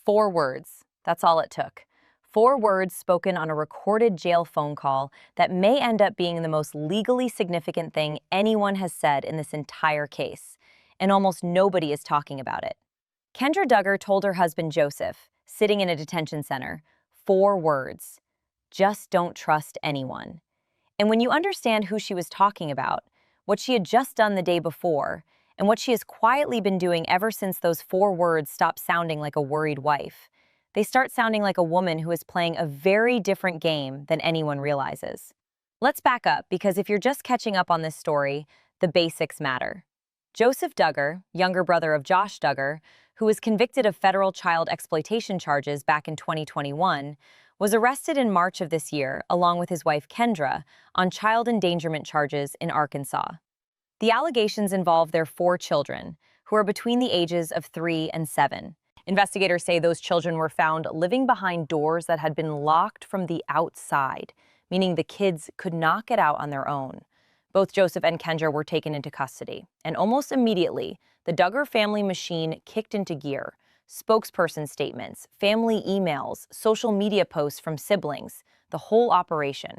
4 words. That's all it took. 4 words spoken on a recorded jail phone call that may end up being the most legally significant thing anyone has said in this entire case. And almost nobody is talking about it. Kendra Duggar told her husband Joseph, sitting in a detention center, 4 words. Just don't trust anyone. And when you understand who she was talking about, what she had just done the day before, and what she has quietly been doing ever since those 4 words stopped sounding like a worried wife, they start sounding like a woman who is playing a very different game than anyone realizes. Let's back up, because if you're just catching up on this story, the basics matter. Joseph Duggar, younger brother of Josh Duggar, who was convicted of federal child exploitation charges back in 2021, was arrested in March of this year, along with his wife Kendra, on child endangerment charges in Arkansas. The allegations involve their 4 children, who are between the ages of 3 and 7. Investigators say those children were found living behind doors that had been locked from the outside, meaning the kids could not get out on their own. Both Joseph and Kendra were taken into custody, and almost immediately, the Duggar family machine kicked into gear. Spokesperson statements, family emails, social media posts from siblings, the whole operation.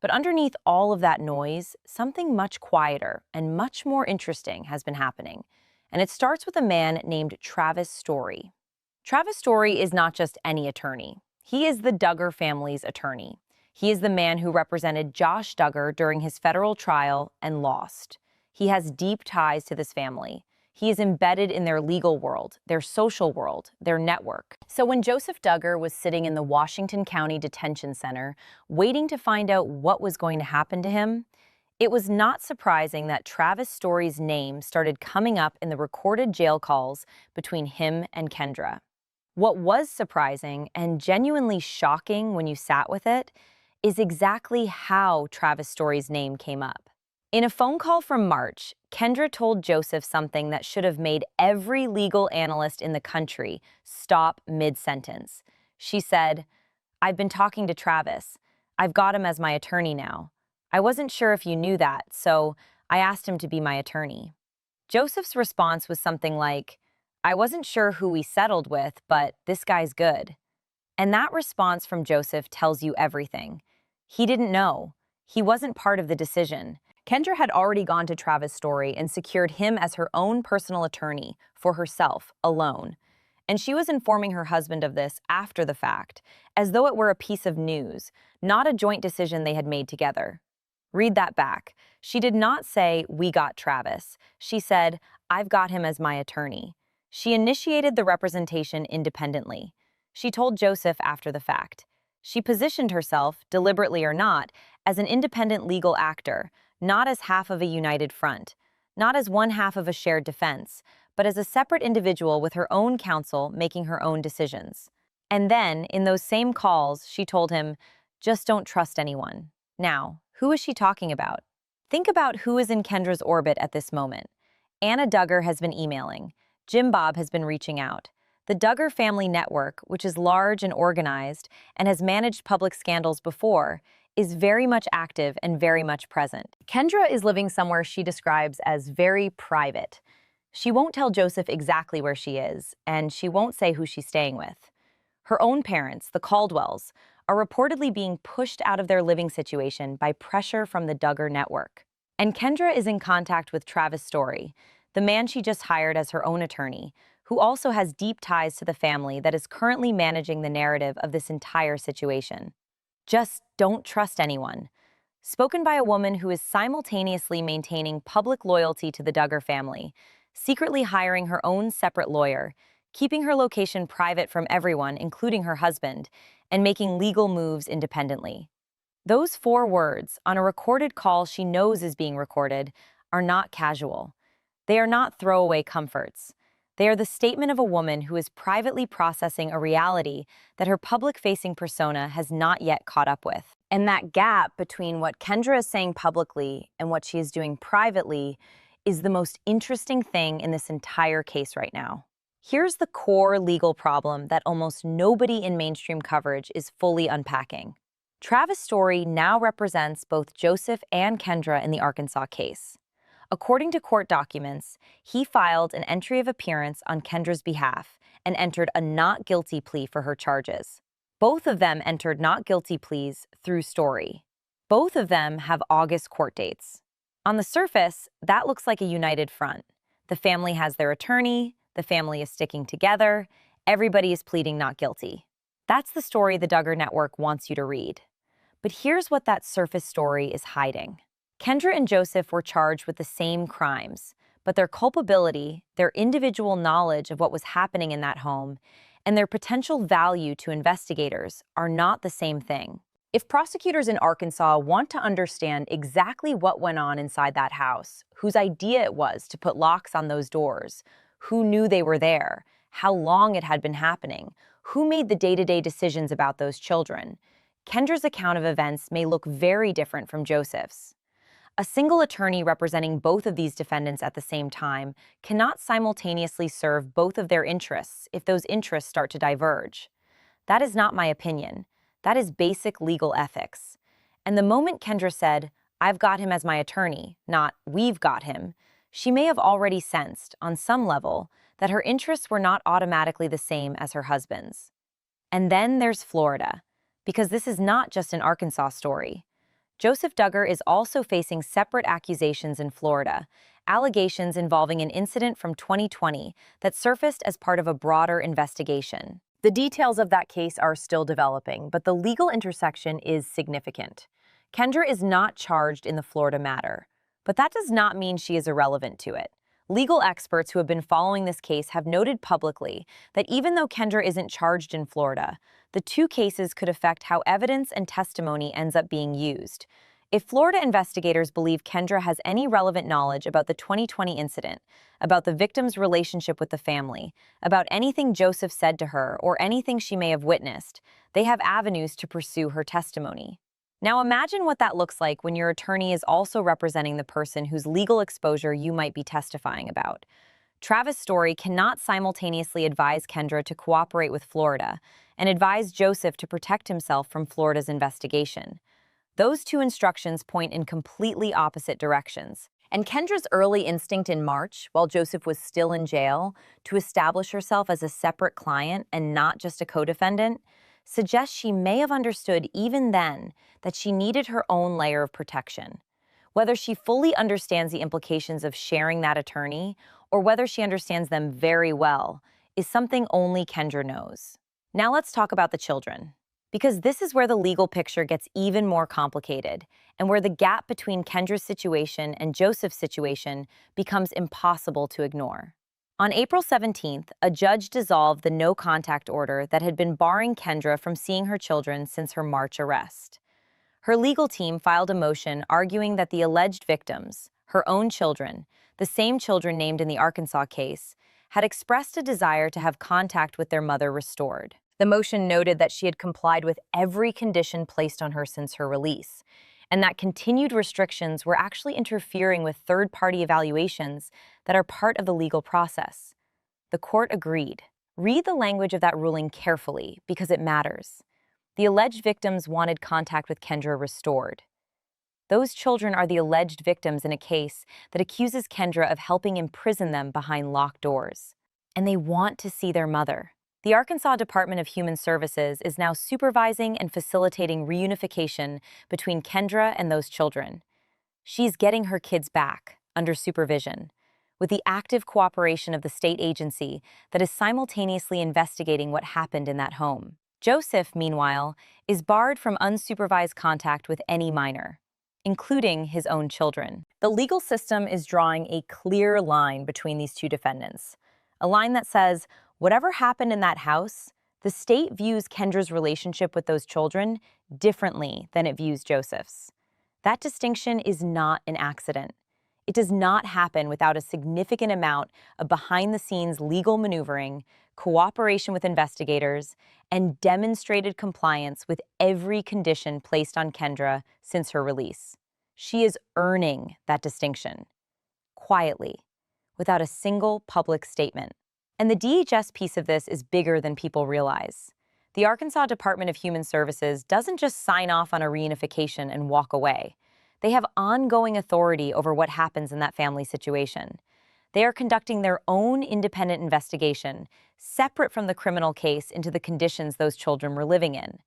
But underneath all of that noise, something much quieter and much more interesting has been happening. And it starts with a man named Travis Story. Travis Story is not just any attorney. He is the Duggar family's attorney. He is the man who represented Josh Duggar during his federal trial and lost. He has deep ties to this family. He is embedded in their legal world, their social world, their network. So when Joseph Duggar was sitting in the Washington County Detention Center, waiting to find out what was going to happen to him, it was not surprising that Travis Story's name started coming up in the recorded jail calls between him and Kendra. What was surprising and genuinely shocking when you sat with it is exactly how Travis Story's name came up. In a phone call from March, Kendra told Joseph something that should have made every legal analyst in the country stop mid-sentence. She said, "I've been talking to Travis. I've got him as my attorney now. I wasn't sure if you knew that, so I asked him to be my attorney." Joseph's response was something like, "I wasn't sure who we settled with, but this guy's good." And that response from Joseph tells you everything. He didn't know. He wasn't part of the decision. Kendra had already gone to Travis Story and secured him as her own personal attorney for herself, alone. And she was informing her husband of this after the fact, as though it were a piece of news, not a joint decision they had made together. Read that back. She did not say, "We got Travis." She said, "I've got him as my attorney." She initiated the representation independently. She told Joseph after the fact. She positioned herself, deliberately or not, as an independent legal actor, not as half of a united front, not as one half of a shared defense, but as a separate individual with her own counsel making her own decisions. And then, in those same calls, she told him, "Just don't trust anyone." Now, who is she talking about? Think about who is in Kendra's orbit at this moment. Anna Duggar has been emailing. Jim Bob has been reaching out. The Duggar family network, which is large and organized and has managed public scandals before, is very much active and very much present. Kendra is living somewhere she describes as very private. She won't tell Joseph exactly where she is, and she won't say who she's staying with. Her own parents, the Caldwells, are reportedly being pushed out of their living situation by pressure from the Duggar network. And Kendra is in contact with Travis Story, the man she just hired as her own attorney, who also has deep ties to the family that is currently managing the narrative of this entire situation. Just don't trust anyone. Spoken by a woman who is simultaneously maintaining public loyalty to the Duggar family, secretly hiring her own separate lawyer, keeping her location private from everyone, including her husband, and making legal moves independently. Those 4 words, on a recorded call she knows is being recorded, are not casual. They are not throwaway comforts. They are the statement of a woman who is privately processing a reality that her public-facing persona has not yet caught up with. And that gap between what Kendra is saying publicly and what she is doing privately is the most interesting thing in this entire case right now. Here's the core legal problem that almost nobody in mainstream coverage is fully unpacking. Travis Story now represents both Joseph and Kendra in the Arkansas case. According to court documents, he filed an entry of appearance on Kendra's behalf and entered a not guilty plea for her charges. Both of them entered not guilty pleas through Story. Both of them have August court dates. On the surface, that looks like a united front. The family has their attorney, the family is sticking together, everybody is pleading not guilty. That's the story the Duggar Network wants you to read. But here's what that surface story is hiding. Kendra and Joseph were charged with the same crimes, but their culpability, their individual knowledge of what was happening in that home, and their potential value to investigators are not the same thing. If prosecutors in Arkansas want to understand exactly what went on inside that house, whose idea it was to put locks on those doors, who knew they were there, how long it had been happening, who made the day-to-day decisions about those children, Kendra's account of events may look very different from Joseph's. A single attorney representing both of these defendants at the same time cannot simultaneously serve both of their interests if those interests start to diverge. That is not my opinion. That is basic legal ethics. And the moment Kendra said, "I've got him as my attorney," not "we've got him," she may have already sensed, on some level, that her interests were not automatically the same as her husband's. And then there's Florida, because this is not just an Arkansas story. Joseph Duggar is also facing separate accusations in Florida, allegations involving an incident from 2020 that surfaced as part of a broader investigation. The details of that case are still developing, but the legal intersection is significant. Kendra is not charged in the Florida matter, but that does not mean she is irrelevant to it. Legal experts who have been following this case have noted publicly that even though Kendra isn't charged in Florida, the two cases could affect how evidence and testimony ends up being used. If Florida investigators believe Kendra has any relevant knowledge about the 2020 incident, about the victim's relationship with the family, about anything Joseph said to her, or anything she may have witnessed, they have avenues to pursue her testimony. Now imagine what that looks like when your attorney is also representing the person whose legal exposure you might be testifying about. Travis Story cannot simultaneously advise Kendra to cooperate with Florida and advise Joseph to protect himself from Florida's investigation. Those two instructions point in completely opposite directions. And Kendra's early instinct in March, while Joseph was still in jail, to establish herself as a separate client and not just a co-defendant, suggests she may have understood even then that she needed her own layer of protection. Whether she fully understands the implications of sharing that attorney, or whether she understands them very well, is something only Kendra knows. Now let's talk about the children, because this is where the legal picture gets even more complicated, and where the gap between Kendra's situation and Joseph's situation becomes impossible to ignore. On April 17th, a judge dissolved the no-contact order that had been barring Kendra from seeing her children since her March arrest. Her legal team filed a motion arguing that the alleged victims, her own children, the same children named in the Arkansas case, had expressed a desire to have contact with their mother restored. The motion noted that she had complied with every condition placed on her since her release, and that continued restrictions were actually interfering with third-party evaluations that are part of the legal process. The court agreed. Read the language of that ruling carefully, because it matters. The alleged victims wanted contact with Kendra restored. Those children are the alleged victims in a case that accuses Kendra of helping imprison them behind locked doors. And they want to see their mother. The Arkansas Department of Human Services is now supervising and facilitating reunification between Kendra and those children. She's getting her kids back, under supervision, with the active cooperation of the state agency that is simultaneously investigating what happened in that home. Joseph, meanwhile, is barred from unsupervised contact with any minor, including his own children. The legal system is drawing a clear line between these two defendants, a line that says, whatever happened in that house, the state views Kendra's relationship with those children differently than it views Joseph's. That distinction is not an accident. It does not happen without a significant amount of behind-the-scenes legal maneuvering, cooperation with investigators, and demonstrated compliance with every condition placed on Kendra since her release. She is earning that distinction, quietly, without a single public statement. And the DHS piece of this is bigger than people realize. The Arkansas Department of Human Services doesn't just sign off on a reunification and walk away. They have ongoing authority over what happens in that family situation. They are conducting their own independent investigation, separate from the criminal case, into the conditions those children were living in.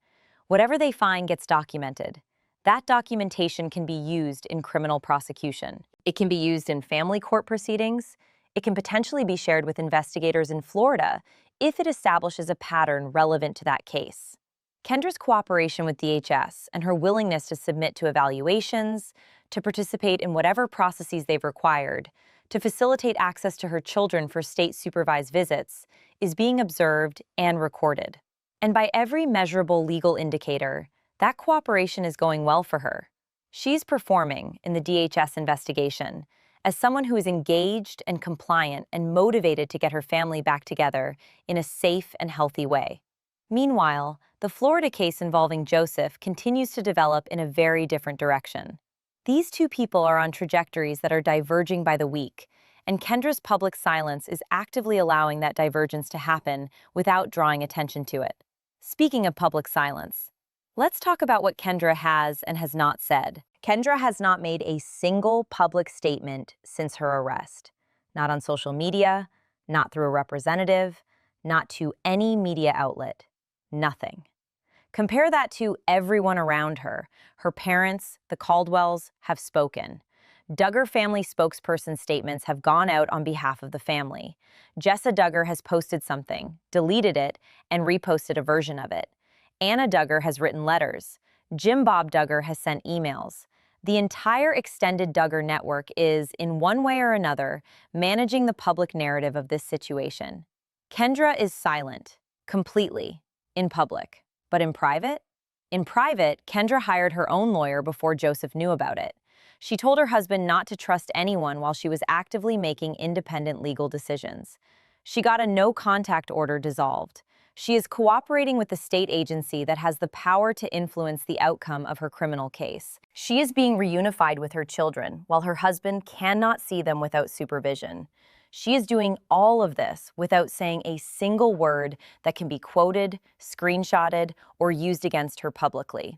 Whatever they find gets documented. That documentation can be used in criminal prosecution. It can be used in family court proceedings. It can potentially be shared with investigators in Florida if it establishes a pattern relevant to that case. Kendra's cooperation with DHS and her willingness to submit to evaluations, to participate in whatever processes they've required, to facilitate access to her children for state-supervised visits, is being observed and recorded. And by every measurable legal indicator, that cooperation is going well for her. She's performing in the DHS investigation as someone who is engaged and compliant and motivated to get her family back together in a safe and healthy way. Meanwhile, the Florida case involving Joseph continues to develop in a very different direction. These two people are on trajectories that are diverging by the week, and Kendra's public silence is actively allowing that divergence to happen without drawing attention to it. Speaking of public silence, let's talk about what Kendra has and has not said. Kendra has not made a single public statement since her arrest. Not on social media, not through a representative, not to any media outlet. Nothing. Compare that to everyone around her. Her parents, the Caldwells, have spoken. Duggar family spokesperson statements have gone out on behalf of the family. Jessa Duggar has posted something, deleted it, and reposted a version of it. Anna Duggar has written letters. Jim Bob Duggar has sent emails. The entire extended Duggar network is, in one way or another, managing the public narrative of this situation. Kendra is silent, completely, in public. But in private? In private, Kendra hired her own lawyer before Joseph knew about it. She told her husband not to trust anyone while she was actively making independent legal decisions. She got a no-contact order dissolved. She is cooperating with the state agency that has the power to influence the outcome of her criminal case. She is being reunified with her children, while her husband cannot see them without supervision. She is doing all of this without saying a single word that can be quoted, screenshotted, or used against her publicly.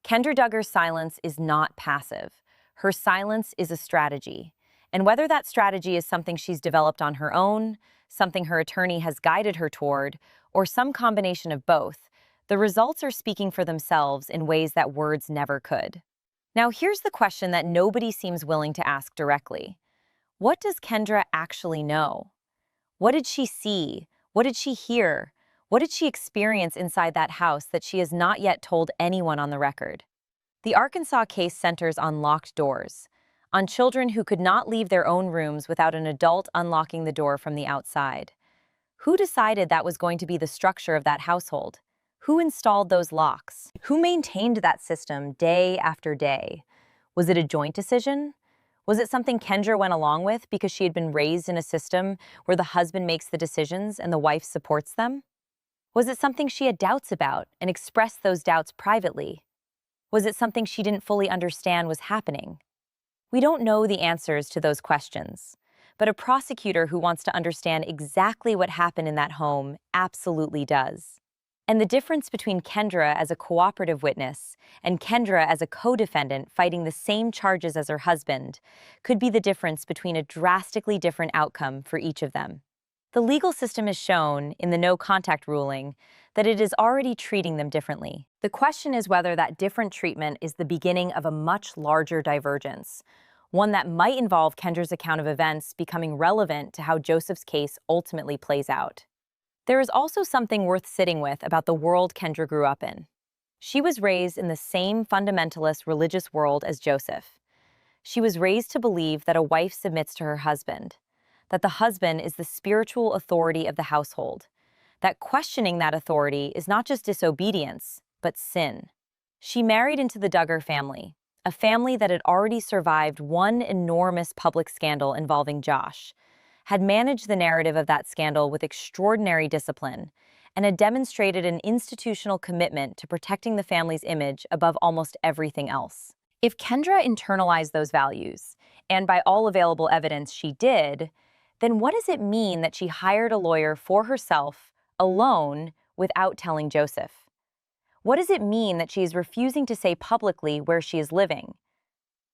Kendra Duggar's silence is not passive. Her silence is a strategy. And whether that strategy is something she's developed on her own, something her attorney has guided her toward, or some combination of both, the results are speaking for themselves in ways that words never could. Now, here's the question that nobody seems willing to ask directly. What does Kendra actually know? What did she see? What did she hear? What did she experience inside that house that she has not yet told anyone on the record? The Arkansas case centers on locked doors, on children who could not leave their own rooms without an adult unlocking the door from the outside. Who decided that was going to be the structure of that household? Who installed those locks? Who maintained that system day after day? Was it a joint decision? Was it something Kendra went along with because she had been raised in a system where the husband makes the decisions and the wife supports them? Was it something she had doubts about and expressed those doubts privately? Was it something she didn't fully understand was happening? We don't know the answers to those questions, but a prosecutor who wants to understand exactly what happened in that home absolutely does. And the difference between Kendra as a cooperative witness and Kendra as a co-defendant fighting the same charges as her husband could be the difference between a drastically different outcome for each of them. The legal system has shown, in the no-contact ruling, that it is already treating them differently. The question is whether that different treatment is the beginning of a much larger divergence, one that might involve Kendra's account of events becoming relevant to how Joseph's case ultimately plays out. There is also something worth sitting with about the world Kendra grew up in. She was raised in the same fundamentalist religious world as Joseph. She was raised to believe that a wife submits to her husband, that the husband is the spiritual authority of the household, that questioning that authority is not just disobedience, but sin. She married into the Duggar family, a family that had already survived one enormous public scandal involving Josh, had managed the narrative of that scandal with extraordinary discipline, and had demonstrated an institutional commitment to protecting the family's image above almost everything else. If Kendra internalized those values, and by all available evidence she did, then what does it mean that she hired a lawyer for herself, alone, without telling Joseph? What does it mean that she is refusing to say publicly where she is living?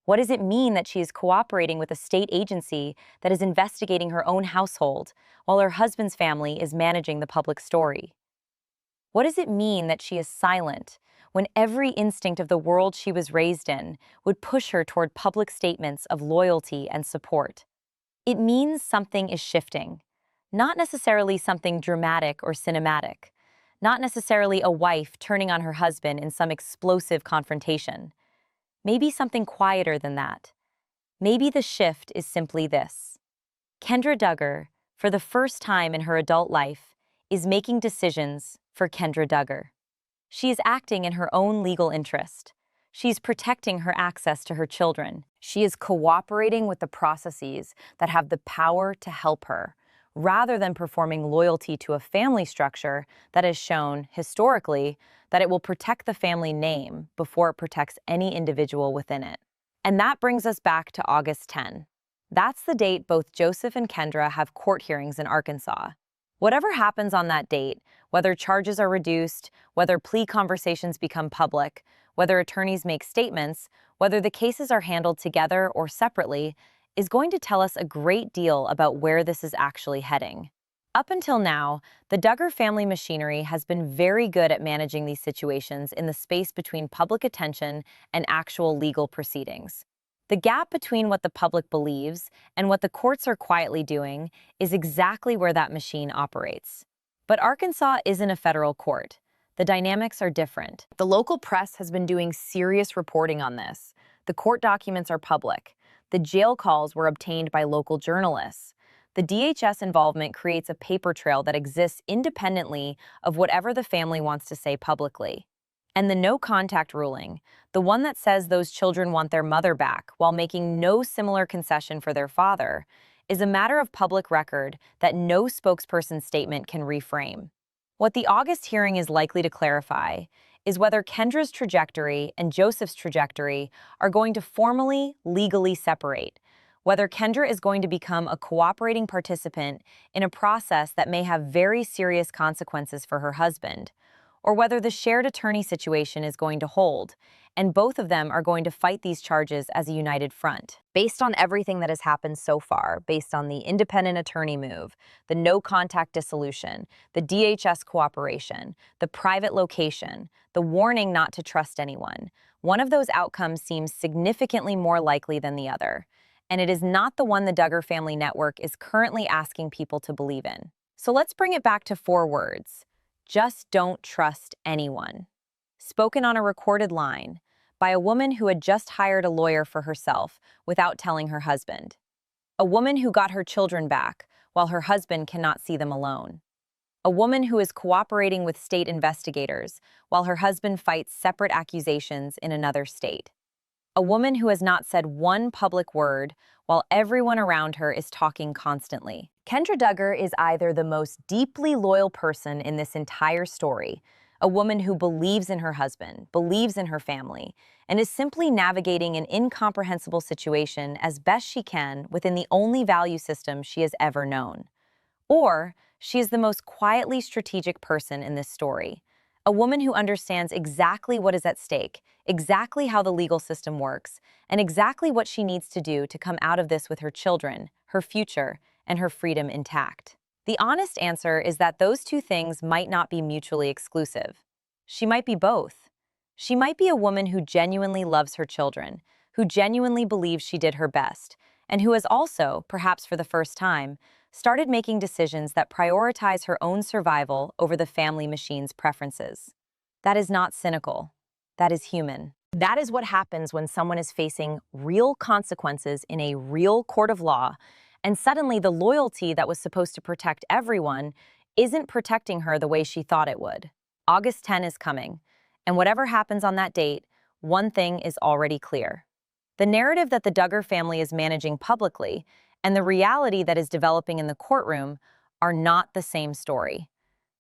What does it mean that she is cooperating with a state agency that is investigating her own household while her husband's family is managing the public story? What does it mean that she is silent when every instinct of the world she was raised in would push her toward public statements of loyalty and support? It means something is shifting, not necessarily something dramatic or cinematic, not necessarily a wife turning on her husband in some explosive confrontation. Maybe something quieter than that. Maybe the shift is simply this. Kendra Duggar, for the first time in her adult life, is making decisions for Kendra Duggar. She is acting in her own legal interest. She's protecting her access to her children. She is cooperating with the processes that have the power to help her, rather than performing loyalty to a family structure that has shown, historically, that it will protect the family name before it protects any individual within it. And that brings us back to August 10. That's the date both Joseph and Kendra have court hearings in Arkansas. Whatever happens on that date, whether charges are reduced, whether plea conversations become public, whether attorneys make statements, whether the cases are handled together or separately, is going to tell us a great deal about where this is actually heading. Up until now, the Duggar family machinery has been very good at managing these situations in the space between public attention and actual legal proceedings. The gap between what the public believes and what the courts are quietly doing is exactly where that machine operates. But Arkansas isn't a federal court. The dynamics are different. The local press has been doing serious reporting on this. The court documents are public. The jail calls were obtained by local journalists. The DHS involvement creates a paper trail that exists independently of whatever the family wants to say publicly. And the no-contact ruling, the one that says those children want their mother back while making no similar concession for their father, is a matter of public record that no spokesperson's statement can reframe. What the August hearing is likely to clarify is whether Kendra's trajectory and Joseph's trajectory are going to formally, legally separate, whether Kendra is going to become a cooperating participant in a process that may have very serious consequences for her husband, or whether the shared attorney situation is going to hold, and both of them are going to fight these charges as a united front. Based on everything that has happened so far, based on the independent attorney move, the no-contact dissolution, the DHS cooperation, the private location, the warning not to trust anyone, one of those outcomes seems significantly more likely than the other, and it is not the one the Duggar family network is currently asking people to believe in. So let's bring it back to 4 words. Just don't trust anyone. Spoken on a recorded line by a woman who had just hired a lawyer for herself without telling her husband. A woman who got her children back while her husband cannot see them alone. A woman who is cooperating with state investigators while her husband fights separate accusations in another state. A woman who has not said one public word while everyone around her is talking constantly. Kendra Duggar is either the most deeply loyal person in this entire story, a woman who believes in her husband, believes in her family, and is simply navigating an incomprehensible situation as best she can within the only value system she has ever known. Or she is the most quietly strategic person in this story, a woman who understands exactly what is at stake, exactly how the legal system works, and exactly what she needs to do to come out of this with her children, her future, and her freedom intact. The honest answer is that those two things might not be mutually exclusive. She might be both. She might be a woman who genuinely loves her children, who genuinely believes she did her best, and who has also, perhaps for the first time, started making decisions that prioritize her own survival over the family machine's preferences. That is not cynical. That is human. That is what happens when someone is facing real consequences in a real court of law, and suddenly the loyalty that was supposed to protect everyone isn't protecting her the way she thought it would. August 10 is coming, and whatever happens on that date, one thing is already clear. The narrative that the Duggar family is managing publicly and the reality that is developing in the courtroom are not the same story.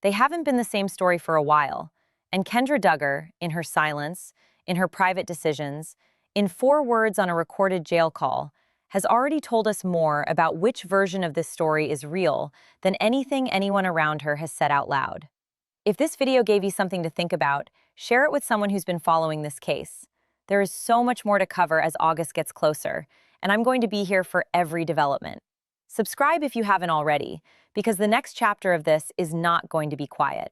They haven't been the same story for a while, and Kendra Duggar, in her silence, in her private decisions, in 4 words on a recorded jail call, has already told us more about which version of this story is real than anything anyone around her has said out loud. If this video gave you something to think about, share it with someone who's been following this case. There is so much more to cover as August gets closer, and I'm going to be here for every development. Subscribe if you haven't already, because the next chapter of this is not going to be quiet.